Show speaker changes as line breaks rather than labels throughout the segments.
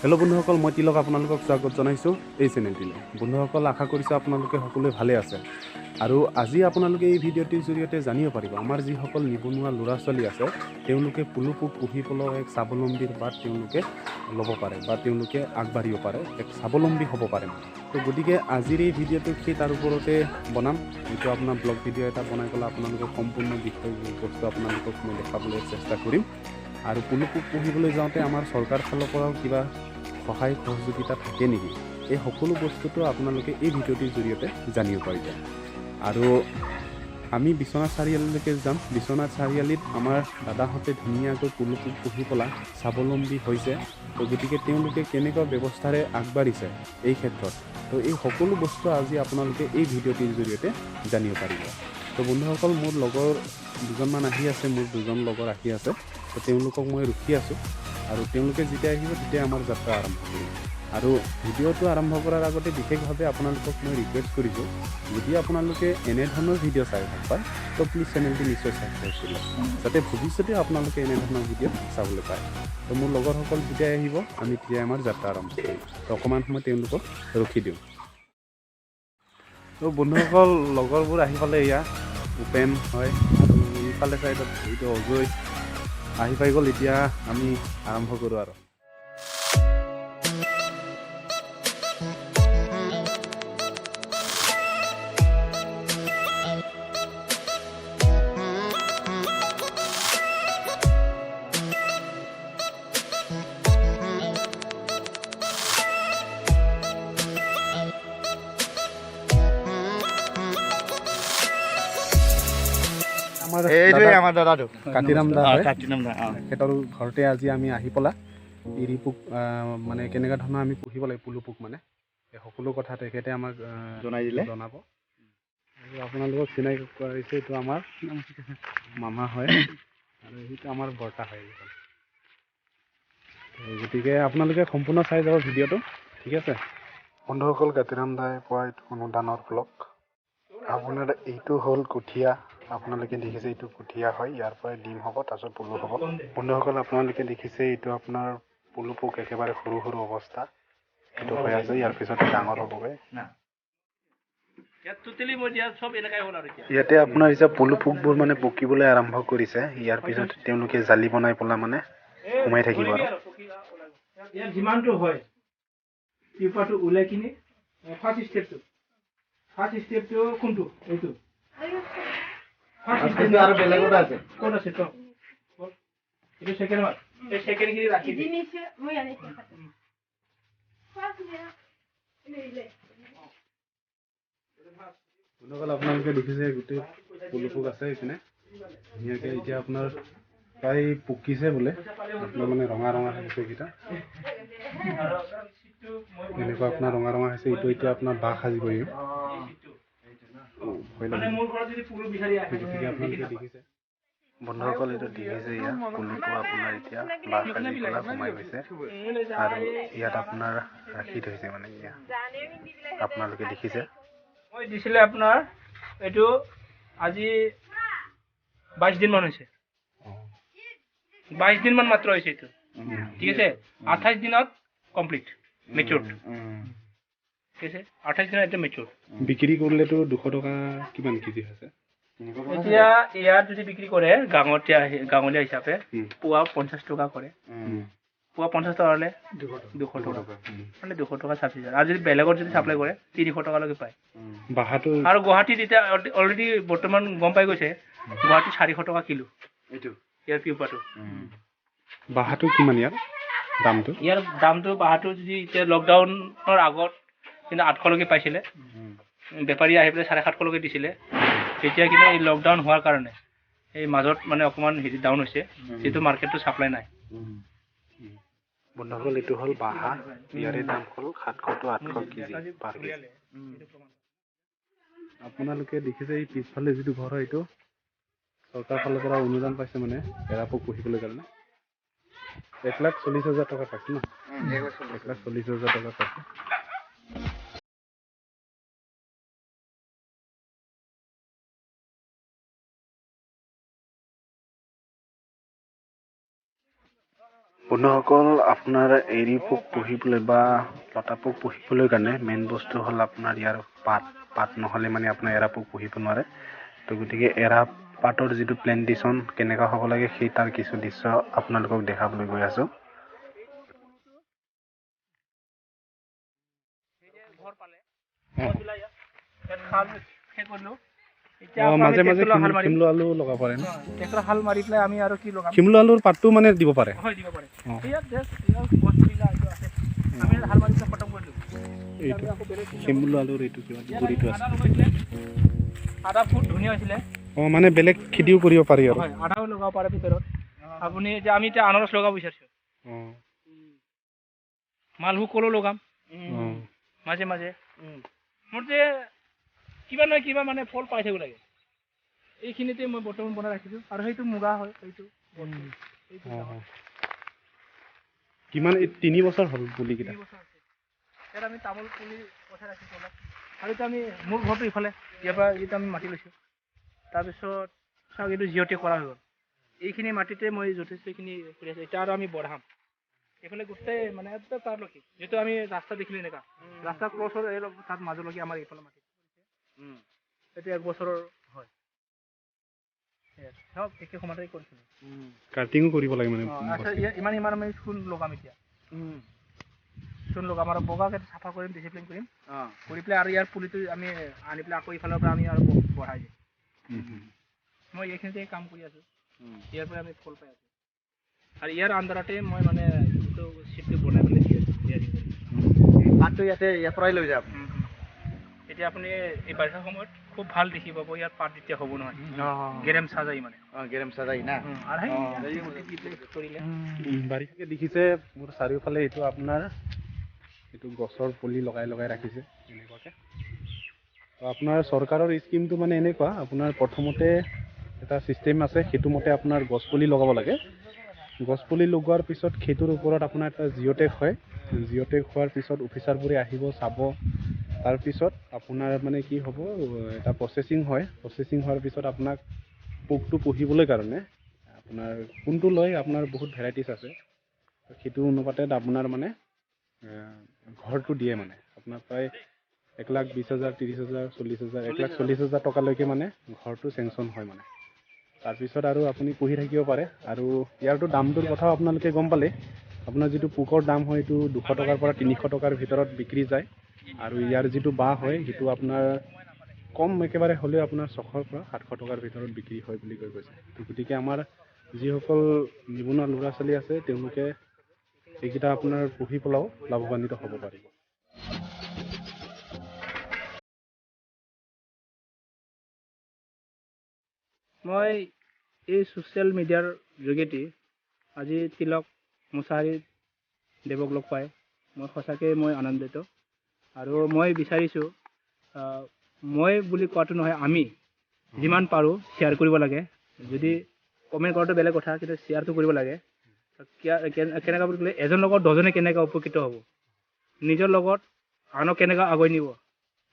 Hello' বন্ধুসকল, মই তিলক আপোনালোকক স্বাগত জনাইছোঁ এই চেনেলটিলৈ। বন্ধুসকল, আশা কৰিছোঁ আপোনালোকে সকলোৱে ভালে আছে। আৰু আজি আপোনালোকে এই ভিডিঅ'টিৰ জৰিয়তে জানিব পাৰিব আমাৰ যিসকল নিবনুৱা ল'ৰা ছোৱালী আছে তেওঁলোকে পলু পোক পুহি পেলাই এক স্বাৱলম্বীৰ বাট তেওঁলোকে ল'ব পাৰে বা তেওঁলোকে আগবাঢ়িব পাৰে, এক স্বাৱলম্বী হ'ব পাৰে। তো গতিকে আজিৰ এই ভিডিঅ'টো সেই তাৰ ওপৰতে বনাম। যিটো আপোনাৰ ব্লগ ভিডিঅ' এটা বনাই পেলাই আপোনালোকক সম্পূৰ্ণ বিষয় বস্তু আপোনালোকক মই দেখাবলৈ চেষ্টা কৰিম। আৰু পলু পোক পুহিবলৈ যাওঁতে আমাৰ চৰকাৰ ফালৰ পৰাও কিবা সহায় সহযোগিতা থাকে নেকি, এই সকলো বস্তুটো আপোনালোকে এই ভিডিঅ'টিৰ জৰিয়তে জানিব পাৰিব। আৰু আমি বিশ্বনাথ চাৰিআলিলৈকে যাম। বিশ্বনাথ চাৰিআলিত আমাৰ দাদাহঁতে ধুনীয়াকৈ পলু পোক পুহি পেলাই স্বাৱলম্বী হৈছে। তো গতিকে তেওঁলোকে কেনেকুৱা ব্যৱস্থাৰে আগবাঢ়িছে এই ক্ষেত্ৰত, তো এই সকলো বস্তু আজি আপোনালোকে এই ভিডিঅ'টিৰ জৰিয়তে জানিব পাৰিব। তো বন্ধুসকল, মোৰ লগৰ দুজনমান আহি আছে, মোৰ দুজন লগৰ আহি আছে। তো তেওঁলোকক মই ৰখি আছোঁ আৰু তেওঁলোকে যেতিয়া আহিব তেতিয়া আমাৰ যাত্ৰা আৰম্ভ কৰিম। আৰু ভিডিঅ'টো আৰম্ভ কৰাৰ আগতে বিশেষভাৱে আপোনালোকক মই ৰিকুৱেষ্ট কৰিছোঁ, যদি আপোনালোকে এনেধৰণৰ ভিডিঅ' চাই ভাল পায় তো প্লিজ চেনেলটো নিশ্চয় ছাবস্ক্ৰাইব কৰিব, যাতে ভৱিষ্যতে আপোনালোকে এনেধৰণৰ ভিডিঅ' চাবলৈ পায়। তো মোৰ লগৰসকল যেতিয়া আহিব আমি তেতিয়া আমাৰ যাত্ৰা আৰম্ভ কৰিম। তো অকণমান সময় তেওঁলোকক ৰখি দিওঁ। তো বন্ধুসকল, লগৰবোৰ আহি পালে। এয়া উপেন হয় আৰু ইফালে চাইডত এইটো অজয় আহি পাই গ'ল। এতিয়া আমি আৰম্ভ কৰোঁ আৰু।
আমাৰ দাদাটো
কাতিৰাম দা হয়।
কাটিনাম দা
তেখেতৰ ঘৰতে আজি আমি আহি পেলাই এৰী পোক মানে কেনেকুৱা ধৰণৰ আমি পুহিব লাগে, পলু পোক মানে এই সকলো কথা তেখেতে আমাক
জনাই দিলে।
জনাব। আৰু আপোনালোকক চিনাকি কৰাইছে, এইটো আমাৰ মামা হয় আৰু সেইটো আমাৰ বৰ্তা হয়। গতিকে আপোনালোকে সম্পূৰ্ণ চাই যাব ভিডিঅ'টো, ঠিক আছে। বন্ধুসকল, কাতিৰাম দাই পোৱা এইটো অনুদানৰ ব্লগ। আপোনাৰ এইটো হ'ল কঠীয়া, আপোনালোকে দেখিছে এইটো কঠীয়া হয়, ইয়াৰ পৰাই ডিম হ'ব, তাৰপিছত পলু হ'ব। বন্ধুসকল, আপোনালোকে দেখিছে এইটো আপোনাৰ পলু পোক একেবাৰে সৰু সৰু অৱস্থা এইটো হৈ আছে, ইয়াৰ পিছত ডাঙৰ হ'বগৈ। ইয়াতে আপোনাৰ এতিয়া পলু পোকবোৰ মানে পকিবলৈ আৰম্ভ কৰিছে। ইয়াৰ পিছত তেওঁলোকে জালি বনাই পেলাই মানে সোমাই থাকিব আৰু।
ইয়াৰ যিমানটো হয় পিউপাৰটো ওলাই কিনি ফাৰ্ষ্ট ষ্টেপটো কোনটো? এইটো
আৰু বেলেগত আছে।
ক'ত আছে তো? এইটো ছেকেণ্ড ওৱান। এই ছেকেণ্ডখিনি ৰাখি দিম।
বন্ধুসকল, আপোনালোকে দেখিছে গোটেই পলু পোক আছে এইপিনে ধুনীয়াকৈ। এতিয়া আপোনাৰ প্ৰায় পকিছে বোলে, আপোনাৰ মানে ৰঙা ৰঙা হৈছে এইকেইটা। এনেকুৱা আপোনাৰ ৰঙা ৰঙা হৈছে। এইটো এতিয়া আপোনাৰ বাঁহ সাজিব।
মোৰ ঘৰত যদি পলু বিচাৰি আহে,
গতিকে আপোনালোকে দেখিছে বন্ধুসকল, এইটো দেখিছে ইয়াত পলুটো আপোনাৰ এতিয়া বাঁহ সাজি পেলাই সোমাই গৈছে আৰু ইয়াত আপোনাৰ ৰাখি থৈছে মানে এতিয়া আপোনালোকে দেখিছে।
মই দিছিলে আপোনাৰ এইটো আজি 22 দিনমান হৈছে। 22 দিনমান মাত্ৰ হৈছে এইটো, ঠিক আছে। 28 দিনত কমপ্লিট মেচিউৰ, ঠিক আছে। 28 দিনত এইটো মেচিউৰ।
বিক্ৰী কৰিলেতো 200 টকা কিমান কেজি হৈছে?
এতিয়া ইয়াত যদি বিক্ৰী কৰে গাঁৱলীয়া হিচাপে পোৱা 50 টকা কৰে। পোৱা 50 টকা হ'লে 200 টকা, মানে 200 টকা চাবচিডি। আৰু যদি বেলেগত যদি চাপ্লাই কৰে 300 টকালৈকে পায়।
বাহাটো
আৰু গুৱাহাটীত এতিয়া অলৰেডি বৰ্তমান গম পাই গৈছে, গুৱাহাটীত 400 টকা কিলো
এইটো
ইয়াৰ পিউপাৰটো।
বাহাটো কিমান ইয়াৰ দামটো?
ইয়াৰ দামটো বাহাটো যদি এতিয়া লকডাউনৰ আগত কিন্তু 800লৈকে পাইছিলে, বেপাৰী আহি পেলাই 750লৈকে দিছিলে। এতিয়া কিন্তু এই লকডাউন হোৱাৰ কাৰণে এই মাজত মানে অকণমান হেৰি ডাউন হৈছে, যিহেতু মাৰ্কেটটো চাপ্লাই নাই।
বন্ধুসকল, এইটো হ'ল বাহা। ইয়াৰে দাম হ'ল 700 to 800 কেজি পাৰ কেজি। আপোনালোকে দেখিছে এই পিছফালে যিটো ঘৰ হয়, এইটো চৰকাৰৰ ফালৰ পৰা অনুদান পাইছে মানে এৰা পোক পুহিবলৈ কাৰণে। 1,40,000 টকা পাইছে ন? 1,40,000 টকা পাইছে। বন্ধুসকল আপোনাৰ এৰী পোক পুহিবলৈ বা লতা পোক পুহিবলৈ কাৰণে মেইন বস্তু হ'ল আপোনাৰ ইয়াৰ পাত নহ'লে মানে আপোনাৰ এৰা পোক পুহিব নোৱাৰে। তো গতিকে এৰা পাতৰ যিটো প্লেণ্টেশ্যন কেনেকুৱা হ'ব লাগে সেই তাৰ কিছু দৃশ্য আপোনালোকক দেখাবলৈ গৈ আছোঁ। মাজে মাজে শিমলু আলু লগাব পাৰে ন?
হাল মাৰি পেলাই আমি আৰু কি লগাম?
শিমলু আলুৰ পাতটো মানে দিব পাৰে।
হয়, দিব পাৰে। ইয়াত জাষ্ট গছ পুলিলা এইটো আছে। আমি হাল মাৰি পেলাই খতম কৰি দিওঁ।
এইটো শিমলু আলুৰ এইটো কিবা গুৰিটো আছে।
আদা ফুট ধুনীয়া হৈছিলে।
মানে বেলেগ খেতিও কৰিব পাৰি আৰু।
হয়, আদাও লগাব পাৰে ভিতৰত। আপুনি আমি এতিয়া আনাৰস লগাব বিচাৰিছোঁ। মালভোগ কলো লগাম মাজে মাজে। মোৰ যে কিবা নহয় কিবা মানে ফল পাই থাকিব লাগে। এইখিনিতে মই বৰ্তমান বনাই ৰাখিছোঁ। আৰু সেইটো মুগা হয়, সেইটো
কিমান 3 বছৰ হ'ল পুলিকেইটা?
3 বছৰ হৈছে। ইয়াত আমি তামোল পুলি পঠাই ৰাখিছোঁ অলপ। আৰু এতিয়া আমি মোৰ ঘৰটো ইফালে, ইয়াৰ পৰা এইটো আমি মাটি লৈছোঁ। তাৰপিছত চাওক এইটো জিঅ'টেক কৰা হৈ গ'ল। এইখিনি মাটিতে মই যথেষ্টখিনি কৰি আছোঁ। এতিয়া আৰু আমি বঢ়াম। এইফালে গোটেই মানে একদম তাৰলৈকে যিটো আমি ৰাস্তা দেখিলোঁ এনেকুৱা ৰাস্তা ক্ৰছ হৈ তাত মাজলৈকে আমাৰ এইফালে মাটি এইটো 1 বছৰৰ হয়। চব একে সময়তে কৰিছিলোঁ।
কাটিঙো কৰিব লাগে মানে।
আচ্ছা, ইমান আমি চূণ লগাম এতিয়া। চূণ লগাম আৰু বগাকৈ চাফা কৰিম, ডিচিপ্লিন কৰিম। কৰি পেলাই আৰু ইয়াৰ পুলিটো আমি আনি পেলাই আকৌ ইফালৰ পৰা আমি আৰু বঢ়াই দিম। মই এইখিনিতে কাম কৰি আছোঁ। ইয়াৰ পৰা আমি ফল পাই আছোঁ। আৰু ইয়াৰ আণ্ডাৰতে মই মানে যিটো চিটটো বনাই পেলাই দি আছোঁ।
পাতটো ইয়াৰ পৰাই লৈ যাম।
এতিয়া আপুনি এই বাৰিষা সময়ত খুব ভাল দেখি পাব। ইয়াত পাত এতিয়া হ'ব নহয়, গেৰেম চাজাই মানে।
গেৰেম চাজাই না।
বাৰিষাকে দেখিছে মোৰ চাৰিওফালে এইটো আপোনাৰ এইটো গছৰ পুলি লগাই ৰাখিছে এনেকুৱাকৈ। আপোনাৰ চৰকাৰৰ স্কিমটো মানে এনেকুৱা, আপোনাৰ প্ৰথমতে এটা ছিষ্টেম আছে, সেইটো মতে আপোনাৰ গছপুলি লগাব লাগে। গছপুলি লগোৱাৰ পিছত সেইটোৰ ওপৰত আপোনাৰ এটা জিঅ'টেক হয়। জিঅ'টেক হোৱাৰ পিছত অফিচাৰবোৰে আহিব চাব। তাৰপিছত আপোনাৰ মানে কি হ'ব, এটা প্ৰচেছিং হয়। প্ৰচেছিং হোৱাৰ পিছত আপোনাক পোকটো পুহিবলৈ কাৰণে আপোনাৰ কোনটো লয়, আপোনাৰ বহুত ভেৰাইটিছ আছে। সেইটো অনুপাতে আপোনাৰ মানে ঘৰটো দিয়ে মানে আপোনাৰ প্ৰায় 1,20,000, 30,000, 40,000, 1,40,000 টকালৈকে মানে ঘৰটো চেংচন হয় মানে। তাৰপিছত আৰু আপুনি পুহি থাকিব পাৰে। আৰু ইয়াৰতো দামটোৰ কথাও আপোনালোকে গম পালে। আপোনাৰ যিটো পোকৰ দাম হয় এইটো 200 টকাৰ পৰা 300 টকাৰ ভিতৰত বিক্ৰী যায়। আৰু ইয়াৰ যিটো বাঁহ হয় সেইটো আপোনাৰ কম একেবাৰে হ'লেও আপোনাৰ 600 পৰা 700 টকাৰ ভিতৰত বিক্ৰী হয় বুলি কৈ কৈছে। তো গতিকে আমাৰ যিসকল নিবনুৱা ল'ৰা ছোৱালী আছে তেওঁলোকে এইকেইটা আপোনাৰ পুহি পেলাও লাভৱান্বিত হ'ব পাৰিব।
মই এই ছ'চিয়েল মিডিয়াৰ যোগেদি আজি তিলক মুছাহাৰী দেৱক লগ পাই মই সঁচাকৈ আনন্দিত। আৰু মই বিচাৰিছোঁ, মই বুলি কোৱাটো নহয়, আমি যিমান পাৰোঁ শ্বেয়াৰ কৰিব লাগে। যদি কমেণ্ট কৰাটো বেলেগ কথা, কিন্তু শ্বেয়াৰটো কৰিব লাগে। কেনেকুৱা বুলি ক'লে এজন লগত 10জনে কেনেকৈ উপকৃত হ'ব, নিজৰ লগত আনক কেনেকৈ আগুৱাই নিব,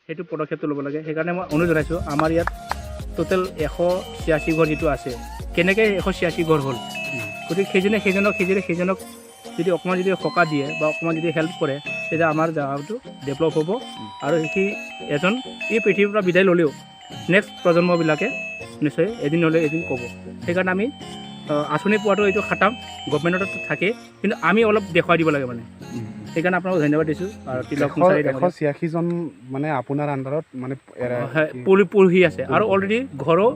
সেইটো পদক্ষেপটো ল'ব লাগে। সেইকাৰণে মই অনুৰোধ জনাইছোঁ, আমাৰ ইয়াত টোটেল 186 ঘৰ যিটো আছে, কেনেকৈ 186 ঘৰ হ'ল, গতিকে সেইজনক যদি অকণমান যদি সকাহ দিয়ে বা অকণমান যদি হেল্প কৰে, তেতিয়া আমাৰ জেগাটো ডেভেলপ হ'ব। আৰু সেই এজন এই পৃথিৱীৰ পৰা বিদায় ল'লেও নেক্সট প্ৰজন্মবিলাকে নিশ্চয় এদিন হ'লে এদিন ক'ব। সেইকাৰণে আমি আঁচনি পোৱাটো এইটো খাটাম, গভমেণ্টত থাকে, কিন্তু আমি অলপ দেখুৱাই দিব লাগে মানে। সেইকাৰণে আপোনাক ধন্যবাদ দিছোঁ। আৰু
186 জন মানে আপোনাৰ আণ্ডাৰত মানে
পুহি আছে। আৰু অলৰেডি ঘৰো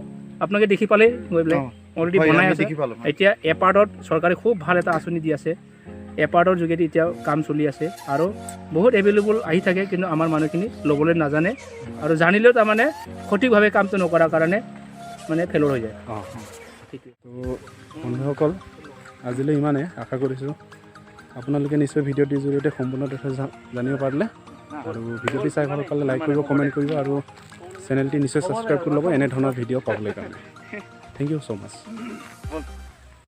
আপোনালোকে দেখি পালে গৈ পেলাই অলৰেডি বনাই আছে। এতিয়া এপাৰ্টত চৰকাৰে খুব ভাল এটা আঁচনি দি আছে। এপাৰ্টৰ যোগেদি এতিয়া কাম চলি আছে আৰু বহুত এভেইলেবল আহি থাকে, কিন্তু আমাৰ মানুহখিনি ল'বলৈ নাজানে। আৰু জানিলেও তাৰমানে সঠিকভাৱে কামটো নকৰাৰ কাৰণে মানে ফেলৰ হৈ যায়। সেইটোৱে।
তো বন্ধুসকল আজিলৈ ইমানে। আশা কৰিছোঁ আপোনালোকে নিশ্চয় ভিডিঅ'টিৰ জৰিয়তে সম্পূৰ্ণ তথ্য জানিব পাৰিলে। আৰু ভিডিঅ'টি চাই ভাল পালে লাইক কৰিব, কমেণ্ট কৰিব আৰু চেনেলটি নিশ্চয় ছাবস্ক্ৰাইব কৰি ল'ব এনেধৰণৰ ভিডিঅ' পাবলৈ কাৰণে। Thank you so' much.